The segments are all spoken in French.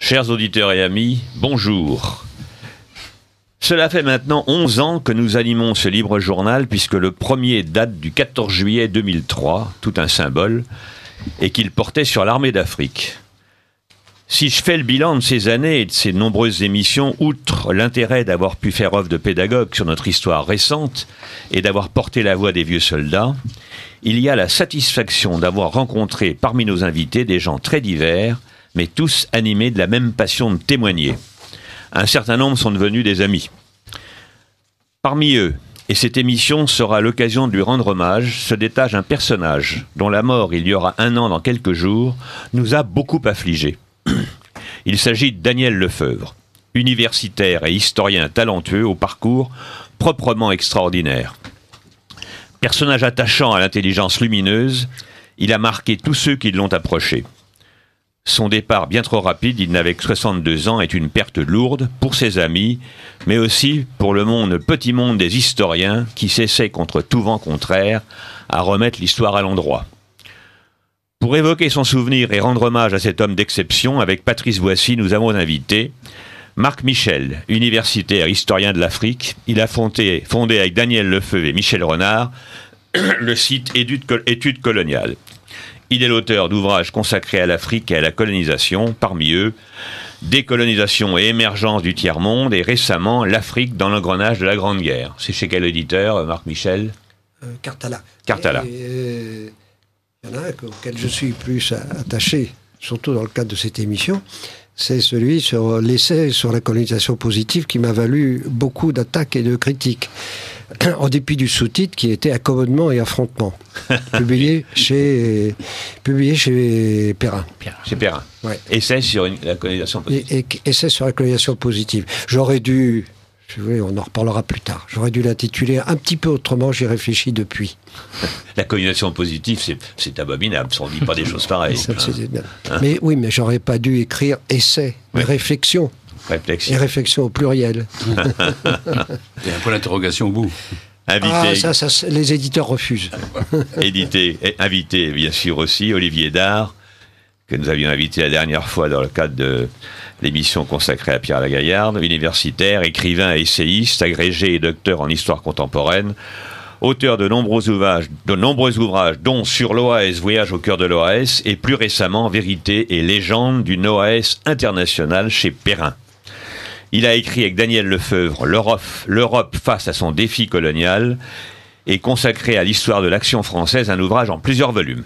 Chers auditeurs et amis, bonjour. Cela fait maintenant 11 ans que nous animons ce libre journal puisque le premier date du 14 juillet 2003, tout un symbole, et qu'il portait sur l'armée d'Afrique. Si je fais le bilan de ces années et de ces nombreuses émissions, outre l'intérêt d'avoir pu faire œuvre de pédagogue sur notre histoire récente et d'avoir porté la voix des vieux soldats, il y a la satisfaction d'avoir rencontré parmi nos invités des gens très divers, mais tous animés de la même passion de témoigner. Un certain nombre sont devenus des amis. Parmi eux, et cette émission sera l'occasion de lui rendre hommage, se détache un personnage dont la mort, il y aura 1 an dans quelques jours, nous a beaucoup affligés. Il s'agit de Daniel Lefebvre, universitaire et historien talentueux au parcours proprement extraordinaire. Personnage attachant à l'intelligence lumineuse, il a marqué tous ceux qui l'ont approché. Son départ bien trop rapide, il n'avait que 62 ans, est une perte lourde pour ses amis, mais aussi pour le petit monde des historiens qui s'essaient contre tout vent contraire à remettre l'histoire à l'endroit. Pour évoquer son souvenir et rendre hommage à cet homme d'exception, avec Patrice Boissy, nous avons invité Marc Michel, universitaire, historien de l'Afrique. Il a fondé avec Daniel Lefebvre et Michel Renard le site Études coloniales. Il est l'auteur d'ouvrages consacrés à l'Afrique et à la colonisation, parmi eux Décolonisation et émergence du tiers-monde et récemment L'Afrique dans l'engrenage de la Grande Guerre. C'est chez quel éditeur, Marc Michel ? Cartala. Cartala. Il y en a un auquel je suis plus attaché, surtout dans le cadre de cette émission, c'est celui sur l'essai sur la colonisation positive qui m'a valu beaucoup d'attaques et de critiques. En dépit du sous-titre qui était Accommodement et affrontement, publié chez Perrin. Chez Perrin. Ouais. Essai sur la colonisation positive. Essai sur la colonisation positive. J'aurais dû, on en reparlera plus tard, j'aurais dû l'intituler un petit peu autrement, j'y réfléchis depuis. La colonisation positive, c'est abominable, on ne dit pas des choses pareilles. Mais oui, mais j'aurais pas dû écrire essai, mais réflexion. Et réflexion au pluriel. Il y a un point d'interrogation au bout. Invité. Les éditeurs refusent. Invité, bien sûr, aussi, Olivier Dard, que nous avions invité la dernière fois dans le cadre de l'émission consacrée à Pierre Lagaillarde, universitaire, écrivain et essayiste, agrégé et docteur en histoire contemporaine, auteur de nombreux ouvrages, dont sur l'OAS, Voyage au cœur de l'OAS, et plus récemment, Vérité et légende d'une OAS internationale chez Perrin. Il a écrit avec Daniel Lefebvre L'Europe face à son défi colonial et consacré à l'histoire de l'action française un ouvrage en plusieurs volumes.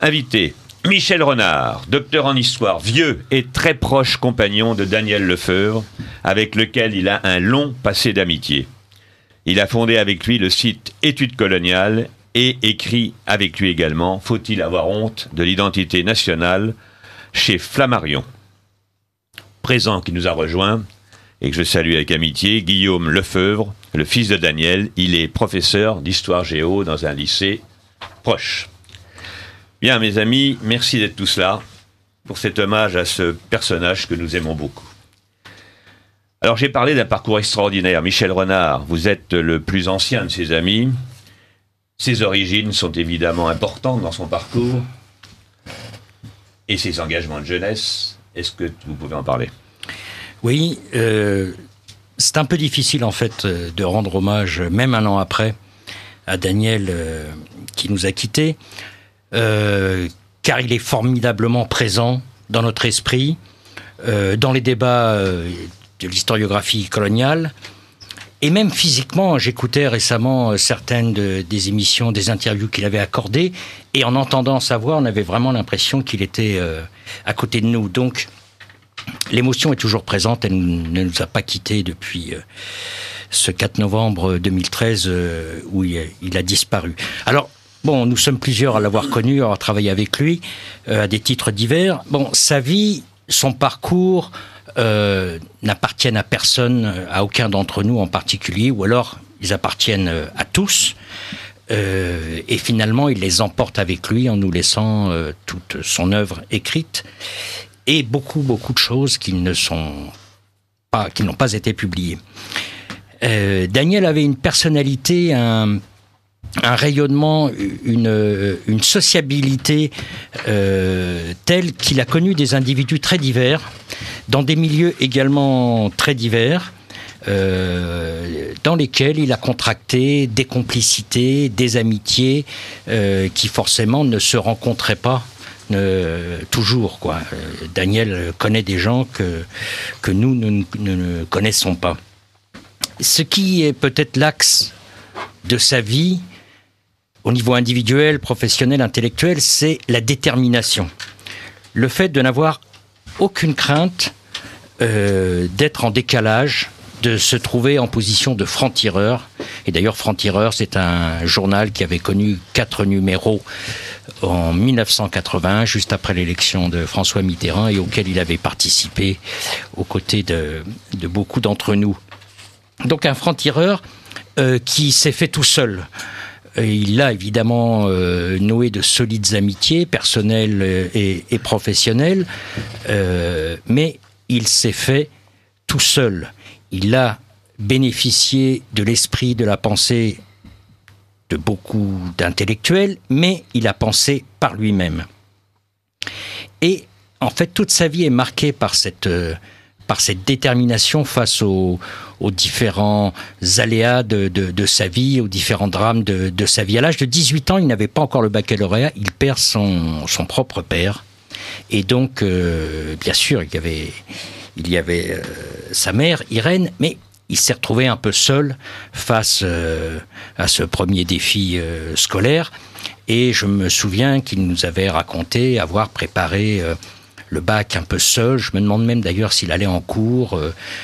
Invité, Michel Renard, docteur en histoire, vieux et très proche compagnon de Daniel Lefebvre, avec lequel il a un long passé d'amitié. Il a fondé avec lui le site Études coloniales et écrit avec lui également Faut-il avoir honte de l'identité nationale chez Flammarion. Présent qui nous a rejoint et que je salue avec amitié, Guillaume Lefebvre, le fils de Daniel. Il est professeur d'histoire géo dans un lycée proche. Bien, mes amis, merci d'être tous là pour cet hommage à ce personnage que nous aimons beaucoup. Alors, j'ai parlé d'un parcours extraordinaire. Michel Renard, vous êtes le plus ancien de ses amis. Ses origines sont évidemment importantes dans son parcours et ses engagements de jeunesse. Est-ce que vous pouvez en parler ? Oui, c'est un peu difficile en fait de rendre hommage, même 1 an après, à Daniel qui nous a quittés, car il est formidablement présent dans notre esprit, dans les débats de l'historiographie coloniale, et même physiquement. J'écoutais récemment certaines des émissions, des interviews qu'il avait accordées, et en entendant sa voix, on avait vraiment l'impression qu'il était à côté de nous. Donc, l'émotion est toujours présente, elle ne nous a pas quittés depuis ce 4 novembre 2013 où il a disparu. Alors, bon, nous sommes plusieurs à l'avoir connu, à avoir travaillé avec lui, à des titres divers. Bon, sa vie, son parcours n'appartiennent à personne, à aucun d'entre nous en particulier, ou alors ils appartiennent à tous. Et finalement, il les emporte avec lui en nous laissant toute son œuvre écrite et beaucoup de choses qui n'ont pas été publiées. Daniel avait une personnalité, un un rayonnement, une sociabilité telle qu'il a connu des individus très divers, dans des milieux également très divers, dans lesquels il a contracté des complicités, des amitiés qui forcément ne se rencontraient pas toujours, quoi. Daniel connaît des gens que nous ne connaissons pas. Ce qui est peut-être l'axe de sa vie, au niveau individuel, professionnel, intellectuel, c'est la détermination. Le fait de n'avoir aucune crainte d'être en décalage, de se trouver en position de franc-tireur. Et d'ailleurs, Franc-Tireur, c'est un journal qui avait connu 4 numéros en 1981, juste après l'élection de François Mitterrand, et auquel il avait participé aux côtés de beaucoup d'entre nous. Donc un franc-tireur qui s'est fait tout seul. Il a évidemment noué de solides amitiés personnelles et professionnelles, mais il s'est fait tout seul. Il a bénéficié de l'esprit, de la pensée de beaucoup d'intellectuels, mais il a pensé par lui-même. Et en fait, toute sa vie est marquée par cette détermination face aux différents aléas de sa vie, aux différents drames de sa vie. À l'âge de 18 ans, il n'avait pas encore le baccalauréat, il perd son propre père. Et donc, bien sûr, il y avait sa mère, Irène, mais il s'est retrouvé un peu seul face à ce premier défi scolaire. Et je me souviens qu'il nous avait raconté avoir préparé le bac un peu seul. Je me demande même d'ailleurs s'il allait en cours.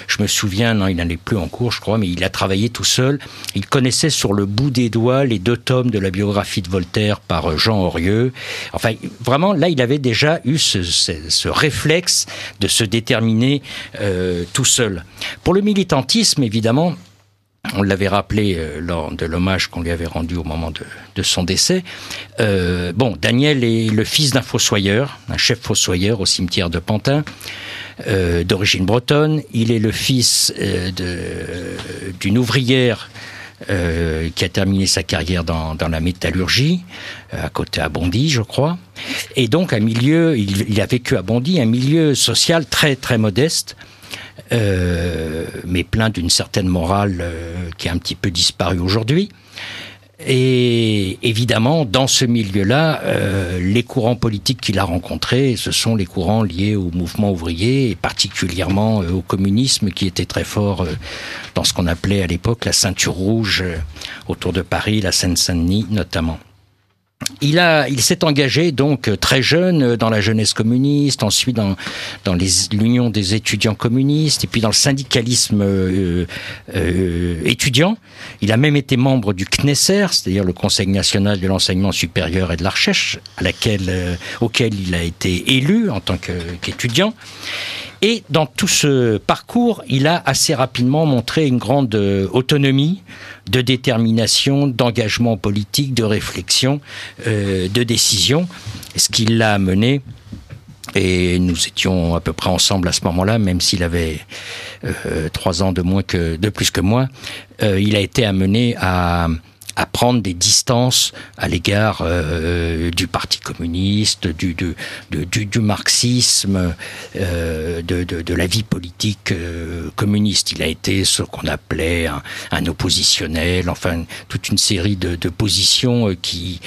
Je me souviens, non, il n'allait plus en cours, je crois, mais il a travaillé tout seul. Il connaissait sur le bout des doigts les 2 tomes de la biographie de Voltaire par Jean Aurieux. Enfin, vraiment, là, il avait déjà eu ce réflexe de se déterminer tout seul. Pour le militantisme, évidemment, on l'avait rappelé lors de l'hommage qu'on lui avait rendu au moment de son décès. Daniel est le fils d'un fossoyeur, un chef fossoyeur au cimetière de Pantin, d'origine bretonne. Il est le fils d'une ouvrière qui a terminé sa carrière dans la métallurgie, à côté à Bondy, je crois. Et donc, il a vécu à Bondy, un milieu social très, très modeste, mais plein d'une certaine morale qui a un petit peu disparu aujourd'hui. Et évidemment, dans ce milieu-là, les courants politiques qu'il a rencontrés, ce sont les courants liés au mouvement ouvrier, et particulièrement au communisme, qui était très fort dans ce qu'on appelait à l'époque la ceinture rouge, autour de Paris, la Seine-Saint-Denis notamment. Il s'est engagé donc très jeune dans la jeunesse communiste, ensuite dans l'union des étudiants communistes, et puis dans le syndicalisme étudiant. Il a même été membre du CNESER, c'est-à-dire le Conseil national de l'enseignement supérieur et de la recherche, auquel il a été élu en tant qu'étudiant. Et dans tout ce parcours, il a assez rapidement montré une grande autonomie, de détermination, d'engagement politique, de réflexion, de décision, ce qui l'a amené, et nous étions à peu près ensemble à ce moment-là, même s'il avait 3 ans de plus que moi, il a été amené à prendre des distances à l'égard du Parti communiste, du marxisme, de la vie politique communiste. Il a été ce qu'on appelait un oppositionnel, enfin toute une série de positions qui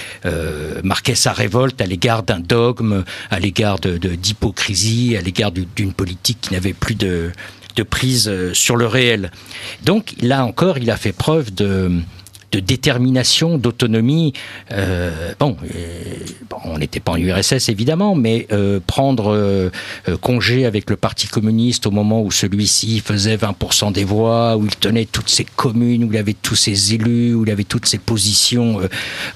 marquaient sa révolte à l'égard d'un dogme, à l'égard d'hypocrisie, à l'égard d'une politique qui n'avait plus de prise sur le réel. Donc là encore, il a fait preuve de détermination, d'autonomie. On n'était pas en URSS évidemment, mais prendre congé avec le Parti communiste au moment où celui-ci faisait 20% des voix, où il tenait toutes ses communes, où il avait tous ses élus, où il avait toutes ses positions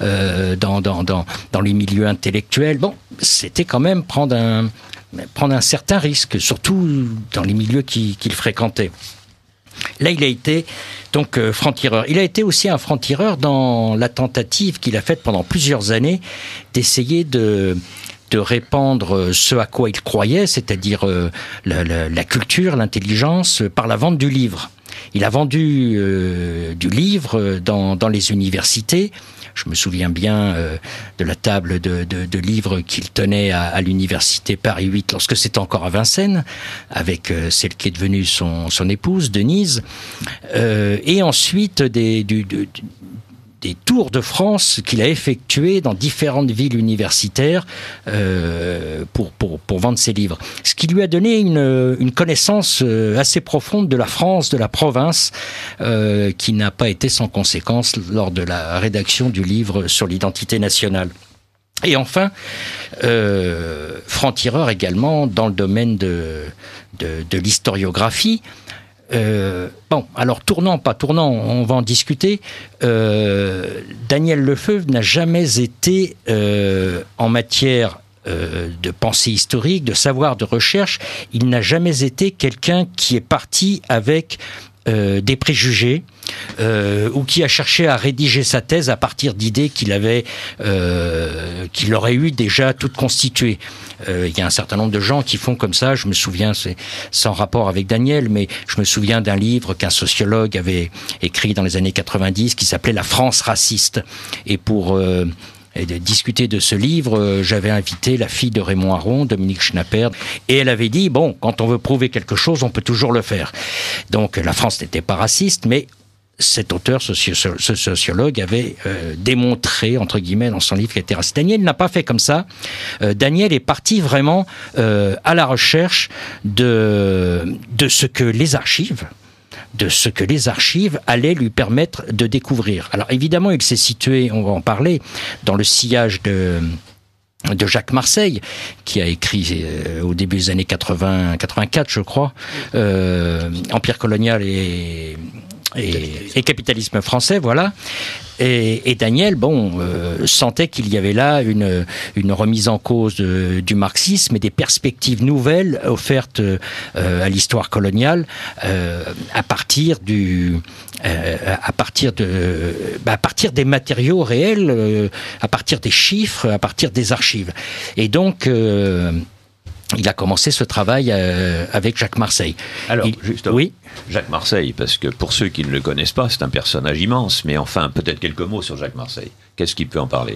dans les milieux intellectuels. Bon, c'était quand même prendre un certain risque, surtout dans les milieux qu'il fréquentait. Là, il a été donc franc-tireur. Il a été aussi un franc-tireur dans la tentative qu'il a faite pendant plusieurs années d'essayer de répandre ce à quoi il croyait, c'est-à-dire la culture, l'intelligence, par la vente du livre. Il a vendu du livre dans les universités Je me souviens bien de la table de livres qu'il tenait à l'université Paris 8 lorsque c'était encore à Vincennes, avec celle qui est devenue son épouse, Denise, et ensuite des tours de France qu'il a effectués dans différentes villes universitaires pour vendre ses livres. Ce qui lui a donné une connaissance assez profonde de la France, de la province, qui n'a pas été sans conséquence lors de la rédaction du livre sur l'identité nationale. Et enfin, franc-tireur également dans le domaine de l'historiographie. Bon, alors tournant, pas tournant, on va en discuter. Daniel Lefebvre n'a jamais été en matière de pensée historique, de savoir, de recherche, il n'a jamais été quelqu'un qui est parti avec des préjugés ou qui a cherché à rédiger sa thèse à partir d'idées qu'il aurait eu déjà toutes constituées. Il y a un certain nombre de gens qui font comme ça. Je me souviens, c'est sans rapport avec Daniel, mais je me souviens d'un livre qu'un sociologue avait écrit dans les années 90 qui s'appelait « La France raciste ». Et pour discuter de ce livre, j'avais invité la fille de Raymond Aron, Dominique Schnapper, et elle avait dit, bon, quand on veut prouver quelque chose, on peut toujours le faire. Donc la France n'était pas raciste, mais cet auteur, ce sociologue, avait démontré, entre guillemets, dans son livre qu'il était raciste. Daniel n'a pas fait comme ça. Daniel est parti vraiment à la recherche de ce que les archives allaient lui permettre de découvrir. Alors évidemment, il s'est situé, on va en parler, dans le sillage de Jacques Marseille, qui a écrit au début des années 84, je crois, Empire colonial et capitalisme français, voilà. Et Daniel, sentait qu'il y avait là une remise en cause du marxisme et des perspectives nouvelles offertes à l'histoire coloniale à partir des matériaux réels, à partir des chiffres, à partir des archives. Et donc il a commencé ce travail avec Jacques Marseille. Alors, justement, oui. Jacques Marseille, parce que pour ceux qui ne le connaissent pas, c'est un personnage immense, mais enfin, peut-être quelques mots sur Jacques Marseille. Qu'est-ce qui peut en parler ?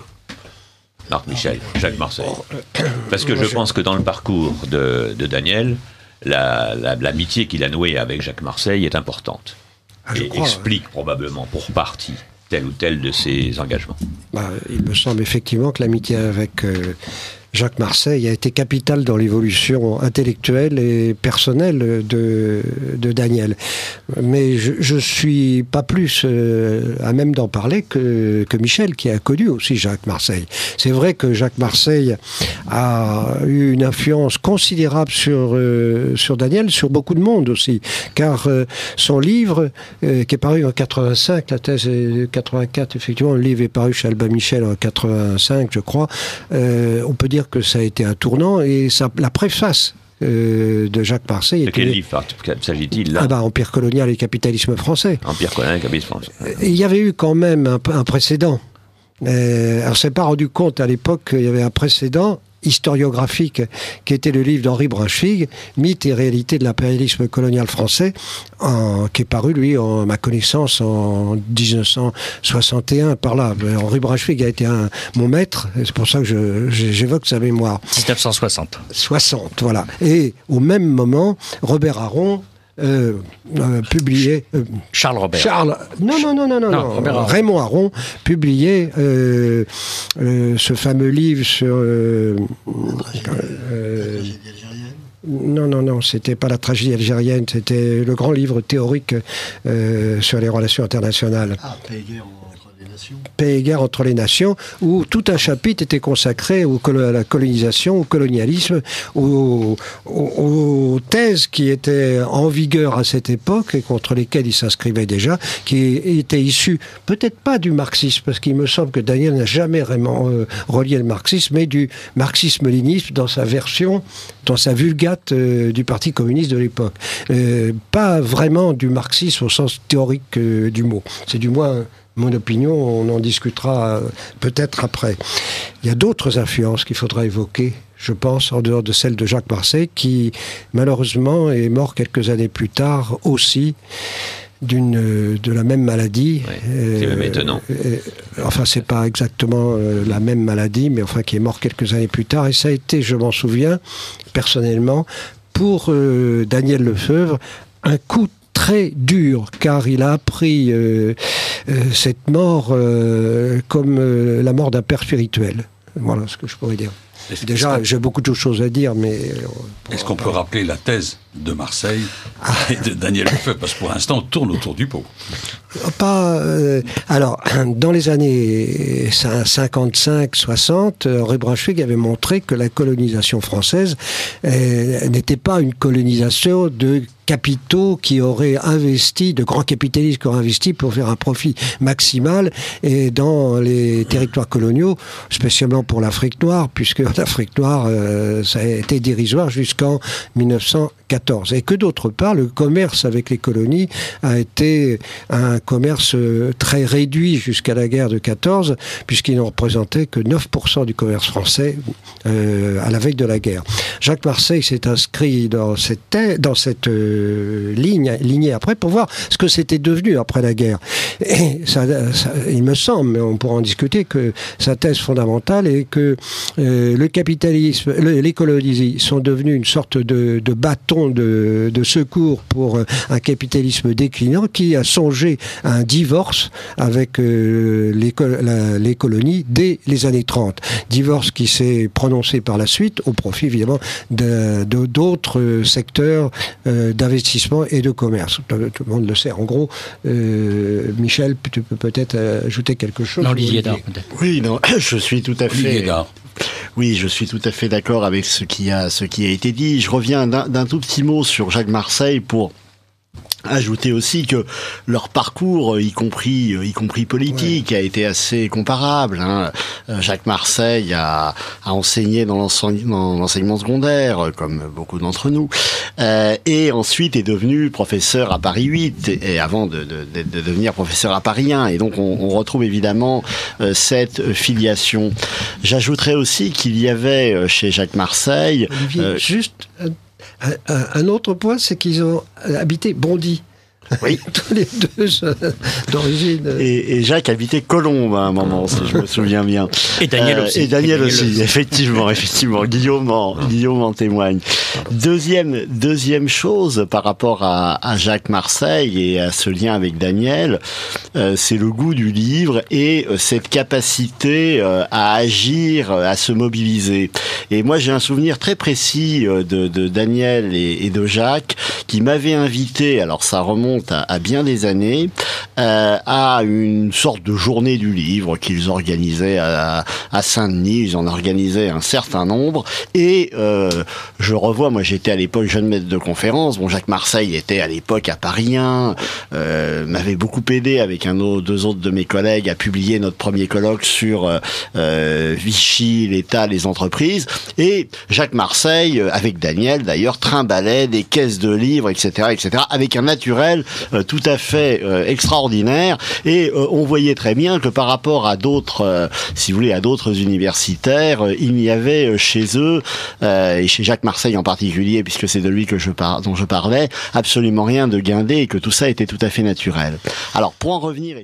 Marc Michel, Jacques Marseille. Parce que je pense que dans le parcours de Daniel, l'amitié qu'il a nouée avec Jacques Marseille est importante. Et explique probablement, pour partie, tel ou tel de ses engagements. Il me semble effectivement que l'amitié avec Jacques Marseille a été capitale dans l'évolution intellectuelle et personnelle de Daniel. Mais je suis pas plus à même d'en parler que Michel, qui a connu aussi Jacques Marseille. C'est vrai que Jacques Marseille a eu une influence considérable sur Daniel, sur beaucoup de monde aussi, car son livre, qui est paru en 85, la thèse est de 84, effectivement, le livre est paru chez Albin Michel en 85, je crois, on peut dire que ça a été un tournant, et la préface de Jacques Marseille. De quel livre s'agit-il là ? Empire colonial et capitalisme français. Empire colonial et capitalisme français. Il y avait eu quand même un précédent. Alors, on s'est pas rendu compte à l'époque qu'il y avait un précédent historiographique qui était le livre d'Henri Brunswig, Mythe et réalité de l'impérialisme colonial français, qui est paru, lui, à ma connaissance, en 1961, par là. Henri Brunswig a été mon maître, et c'est pour ça que j'évoque sa mémoire. 1960. 60, voilà. Et au même moment, Robert Aron publié Charles Robert. Non. Raymond Aron publiait ce fameux livre sur non, c'était pas la tragédie algérienne, c'était le grand livre théorique sur les relations internationales. Paix et guerre entre les nations, où tout un chapitre était consacré à la colonisation, au colonialisme, aux thèses qui étaient en vigueur à cette époque et contre lesquelles il s'inscrivait déjà, qui étaient issues, peut-être pas du marxisme, parce qu'il me semble que Daniel n'a jamais vraiment relié le marxisme, mais du marxisme-léninisme dans sa version, dans sa vulgate du Parti communiste de l'époque. Pas vraiment du marxisme au sens théorique du mot. C'est du moins mon opinion, on en discutera peut-être après. Il y a d'autres influences qu'il faudra évoquer, je pense, en dehors de celle de Jacques Marseille, qui malheureusement est mort quelques années plus tard aussi. de la même maladie. Ouais, c'est même étonnant. Enfin, c'est pas exactement la même maladie, mais enfin qui est mort quelques années plus tard. Et ça a été, je m'en souviens, personnellement, pour Daniel Lefebvre, un coup très dur, car il a appris cette mort comme la mort d'un père spirituel. Voilà ce que je pourrais dire. Déjà, j'ai beaucoup de choses à dire, mais... Est-ce qu'on peut rappeler la thèse de Marseille et de Daniel Lefebvre? Parce que pour l'instant, on tourne autour du pot. Alors, dans les années 55-60, Henri Braunschweig avait montré que la colonisation française n'était pas une colonisation de capitaux qui auraient investi, de grands capitalistes qui auraient investi pour faire un profit maximal et dans les territoires coloniaux, spécialement pour l'Afrique noire, puisque l'Afrique noire, ça a été dérisoire jusqu'en 1914. Et que d'autre part, le commerce avec les colonies a été un commerce très réduit jusqu'à la guerre de 14, puisqu'il ne représentait que 9% du commerce français à la veille de la guerre. Jacques Marseille s'est inscrit dans cette lignée après pour voir ce que c'était devenu après la guerre. Et il me semble, mais on pourra en discuter, que sa thèse fondamentale est que le capitalisme, les colonies sont devenus une sorte de bâton de secours pour un capitalisme déclinant qui a songé à un divorce avec les colonies dès les années 30. Divorce qui s'est prononcé par la suite au profit évidemment d'autres secteurs d'investissement et de commerce. Tout le monde le sait. En gros, Michel, tu peux peut-être ajouter quelque chose? Non, Olivier Dard, peut-être. Oui, non, je suis tout à fait... Oui, je suis tout à fait d'accord avec ce qui a été dit. Je reviens d'un tout petit mot sur Jacques Marseille pour ajouter aussi que leur parcours, y compris politique, a été assez comparable. Jacques Marseille a enseigné dans l'enseignement secondaire, comme beaucoup d'entre nous, et ensuite est devenu professeur à Paris 8, et avant de devenir professeur à Paris 1. Et donc on retrouve évidemment cette filiation. J'ajouterais aussi qu'il y avait chez Jacques Marseille... Olivier, juste... Un autre point, c'est qu'ils ont habité Bondy. Oui. Tous les deux d'origine. Et Jacques habitait Colombes à un moment, si je me souviens bien. Et Daniel aussi. Et Daniel aussi, effectivement. Guillaume en témoigne. Deuxième chose par rapport à Jacques Marseille et à ce lien avec Daniel, c'est le goût du livre et cette capacité à agir, à se mobiliser. Et moi, j'ai un souvenir très précis de Daniel et de Jacques qui m'avaient invité, alors ça remonte à bien des années, à une sorte de journée du livre qu'ils organisaient à Saint-Denis. Ils en organisaient un certain nombre. Et je revois, moi j'étais à l'époque jeune maître de conférence. Bon, Jacques Marseille était à l'époque à Paris 1, m'avait beaucoup aidé avec deux autres de mes collègues à publier notre premier colloque sur Vichy, l'État, les entreprises. Et Jacques Marseille, avec Daniel d'ailleurs, trimballait des caisses de livres, etc., avec un naturel tout à fait extraordinaire. Et on voyait très bien que par rapport à d'autres, si vous voulez, à d'autres universitaires, il n'y avait chez eux, et chez Jacques Marseille en particulier, puisque c'est de lui dont je parlais, absolument rien de guindé et que tout ça était tout à fait naturel. Alors, pour en revenir...